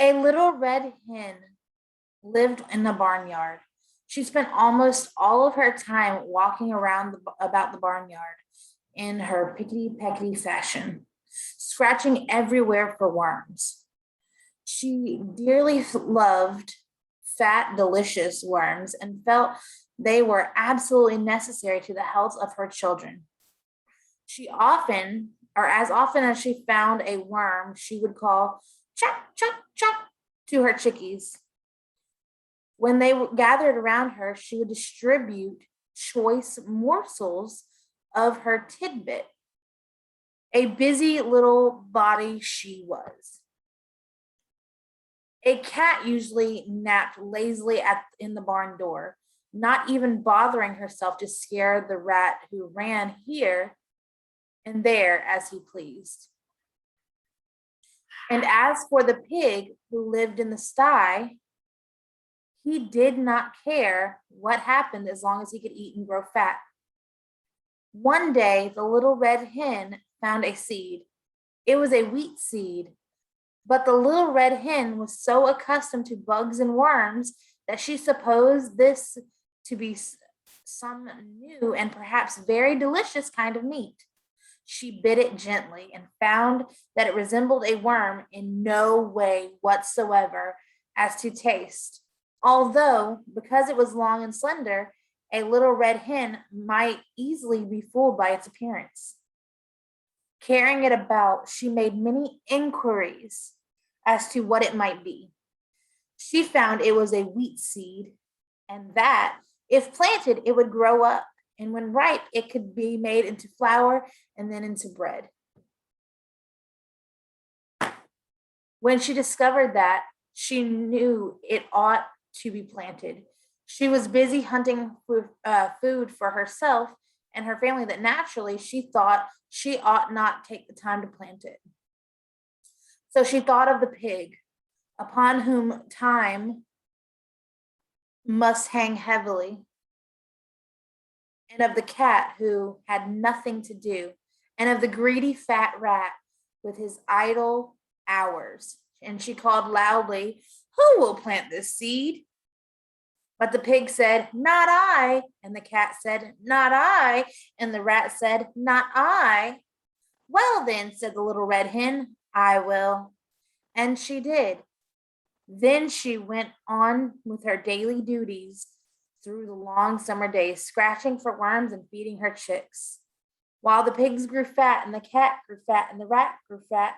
A little red hen lived in the barnyard. She spent almost all of her time walking around about the barnyard in her pickety peckety fashion, scratching everywhere for worms. She dearly loved fat, delicious worms and felt they were absolutely necessary to the health of her children. She often, or as often as she found a worm, she would call chuck, chuck, chuck to her chickies. When they gathered around her, she would distribute choice morsels of her tidbit. A busy little body she was. A cat usually napped lazily in the barn door, not even bothering herself to scare the rat who ran here and there as he pleased. And as for the pig who lived in the sty, he did not care what happened as long as he could eat and grow fat. One day, the little red hen found a seed. It was a wheat seed, but the little red hen was so accustomed to bugs and worms that she supposed this to be some new and perhaps very delicious kind of meat. She bit it gently and found that it resembled a worm in no way whatsoever as to taste. Although, because it was long and slender, a little red hen might easily be fooled by its appearance. Carrying it about, she made many inquiries as to what it might be. She found it was a wheat seed, and that, if planted, it would grow up, and when ripe, it could be made into flour and then into bread. When she discovered that, she knew it ought to be planted. She was busy hunting food for herself and her family that naturally she thought she ought not take the time to plant it. So she thought of the pig, upon whom time must hang heavily, and of the cat who had nothing to do, and of the greedy fat rat with his idle hours. And she called loudly, "Who will plant this seed?" But the pig said, "Not I." And the cat said, "Not I." And the rat said, "Not I." "Well, then," said the little red hen, "I will." And she did. Then she went on with her daily duties through the long summer days, scratching for worms and feeding her chicks. While the pigs grew fat, and the cat grew fat, and the rat grew fat,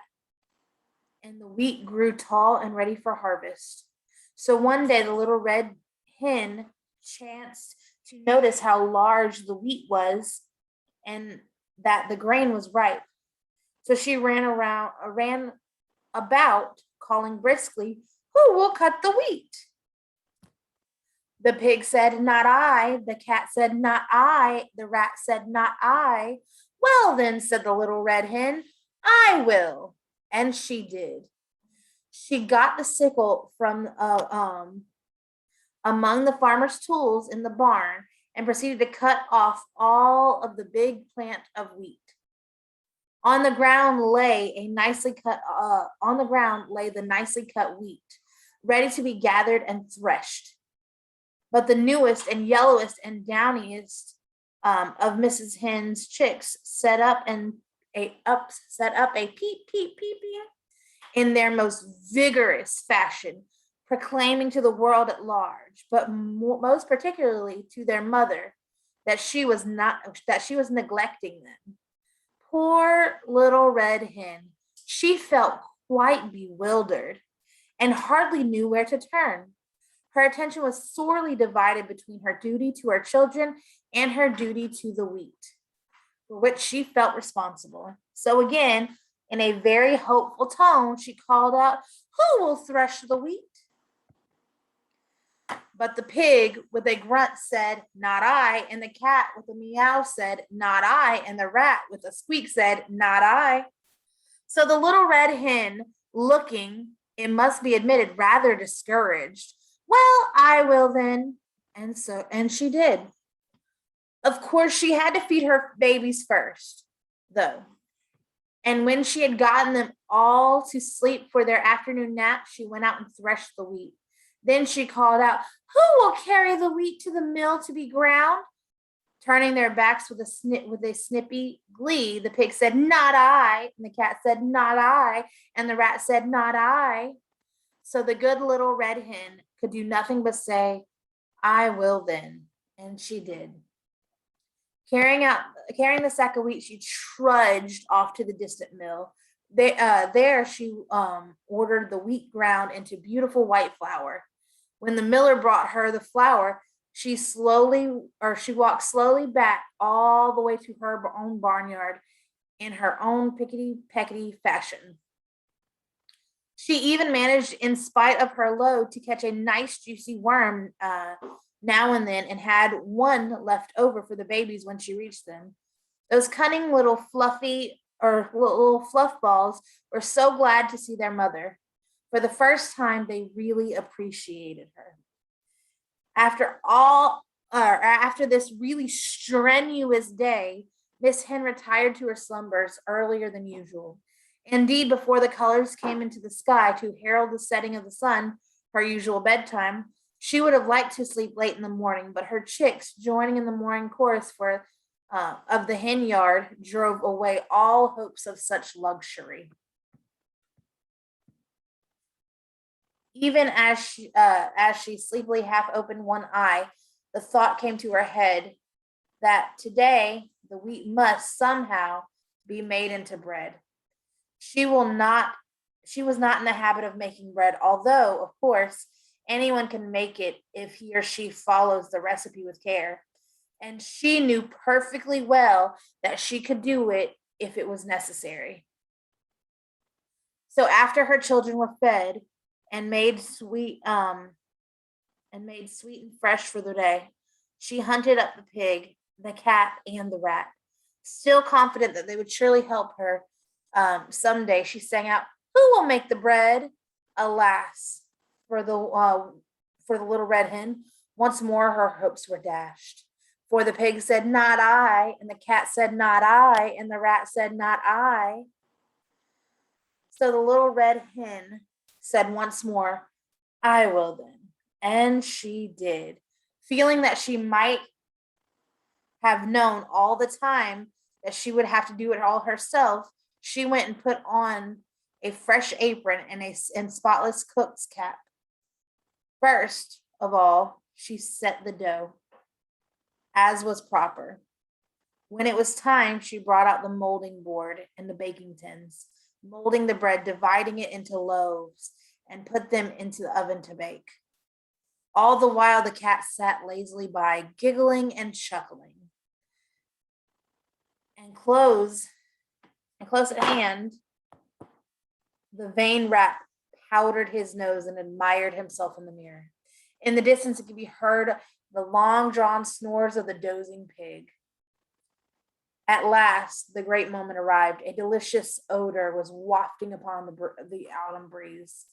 and the wheat grew tall and ready for harvest. So one day the little red hen chanced to notice how large the wheat was and that the grain was ripe. So she ran about, calling briskly, "Who will cut the wheat?" The pig said, "Not I." The cat said, "Not I." The rat said, "Not I." "Well, then," said the little red hen, "I will." And she did. She got the sickle from among the farmer's tools in the barn and proceeded to cut off all of the big plant of wheat. On the ground lay the nicely cut wheat, ready to be gathered and threshed. But the newest and yellowest and downiest of Mrs. Hen's chicks set up a peep peep peep in their most vigorous fashion, proclaiming to the world at large, but most particularly to their mother, that she was neglecting them. Poor little red hen, she felt quite bewildered and hardly knew where to turn. Her attention was sorely divided between her duty to her children and her duty to the wheat, for which she felt responsible. So again, in a very hopeful tone, she called out, "Who will thresh the wheat?" But the pig with a grunt said, "Not I." And the cat with a meow said, "Not I." And the rat with a squeak said, "Not I." So the little red hen, looking, it must be admitted, rather discouraged, "Well, I will then." And she did. Of course, she had to feed her babies first, though. And when she had gotten them all to sleep for their afternoon nap, she went out and threshed the wheat. Then she called out, "Who will carry the wheat to the mill to be ground?" Turning their backs with a snippy glee, the pig said, "Not I." And the cat said, "Not I." And the rat said, "Not I." So the good little red hen could do nothing but say, "I will then." And she did. Carrying the sack of wheat, she trudged off to the distant mill. There she ordered the wheat ground into beautiful white flour. When the miller brought her the flour, she walked slowly back all the way to her own barnyard in her own pickety peckety fashion. She even managed, in spite of her load, to catch a nice juicy worm now and then, and had one left over for the babies when she reached them. Those cunning little little fluff balls were so glad to see their mother. For the first time, they really appreciated her. After this really strenuous day, Miss Hen retired to her slumbers earlier than usual. Indeed, before the colors came into the sky to herald the setting of the sun, her usual bedtime, she would have liked to sleep late in the morning, but her chicks, joining in the morning chorus of the hen yard, drove away all hopes of such luxury. Even as she sleepily half opened one eye, the thought came to her head that today the wheat must somehow be made into bread. She was not in the habit of making bread, although, of course, anyone can make it if he or she follows the recipe with care. And she knew perfectly well that she could do it if it was necessary. So after her children were fed and made sweet and fresh for the day, she hunted up the pig, the cat, and the rat. Still confident that they would surely help her someday, she sang out, "Who will make the bread?" Alas, for the little red hen, once more her hopes were dashed. For the pig said, "Not I," and the cat said, "Not I," and the rat said, "Not I." So the little red hen said once more, "I will then." And she did, feeling that she might have known all the time that she would have to do it all herself. She went and put on a fresh apron and spotless cook's cap. First of all, she set the dough, as was proper. When it was time, she brought out the molding board and the baking tins, molding the bread, dividing it into loaves, and put them into the oven to bake. All the while, the cat sat lazily by, giggling and chuckling. And close at hand, the vain rat powdered his nose and admired himself in the mirror. In the distance, it could be heard the long-drawn snores of the dozing pig. At last, the great moment arrived. A delicious odor was wafting upon the autumn breeze.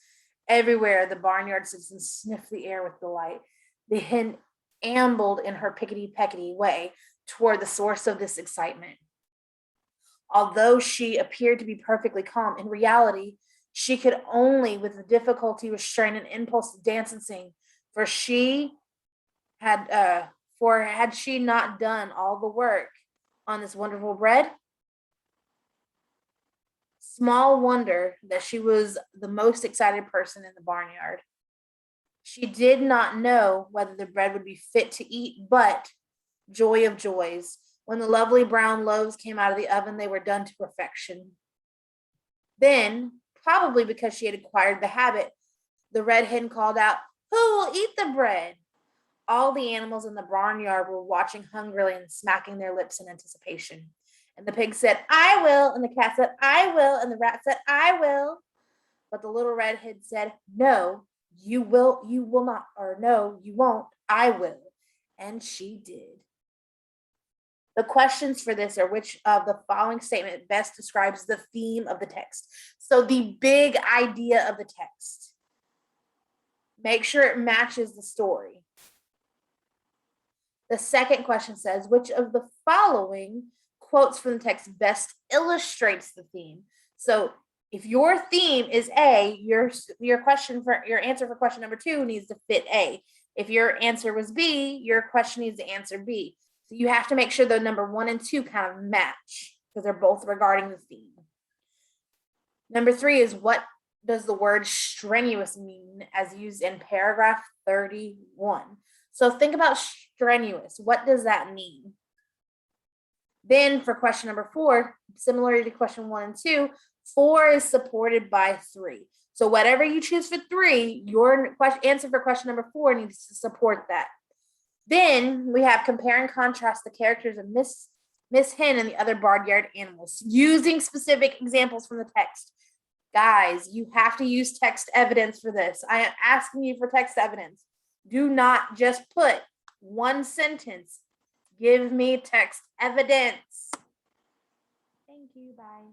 Everywhere, the barnyard citizens sniffed the air with delight. The hen ambled in her pickety-peckety way toward the source of this excitement. Although she appeared to be perfectly calm, in reality, she could only with difficulty restrain an impulse to dance and sing, for had she not done all the work on this wonderful bread? Small wonder that she was the most excited person in the barnyard. She did not know whether the bread would be fit to eat, but joy of joys, when the lovely brown loaves came out of the oven, they were done to perfection. Then, probably because she had acquired the habit, the red hen called out, "Who will eat the bread?" All the animals in the barnyard were watching hungrily and smacking their lips in anticipation. And the pig said, "I will." And the cat said, "I will." And the rat said, "I will." But the little red hen said, "No, you will not, or no, you won't, I will." And she did. The questions for this are: which of the following statement best describes the theme of the text? So the big idea of the text. Make sure it matches the story. The second question says, which of the following quotes from the text best illustrates the theme? So If your theme is A, your answer for question number 2 needs to fit A. If your answer was B, your question needs to answer B. So you have to make sure the number 1 and 2 kind of match because they're both regarding the theme. Number 3 is, what does the word strenuous mean as used in paragraph 31? So think about strenuous. What does that mean? Then for question number 4, similar to question 1 and 2, 4 is supported by 3. So whatever you choose for 3, your answer for question number 4 needs to support that. Then we have compare and contrast the characters of Miss Hen and the other barnyard animals using specific examples from the text. Guys, you have to use text evidence for this. I am asking you for text evidence. Do not just put one sentence. Give me text evidence. Thank you. Bye.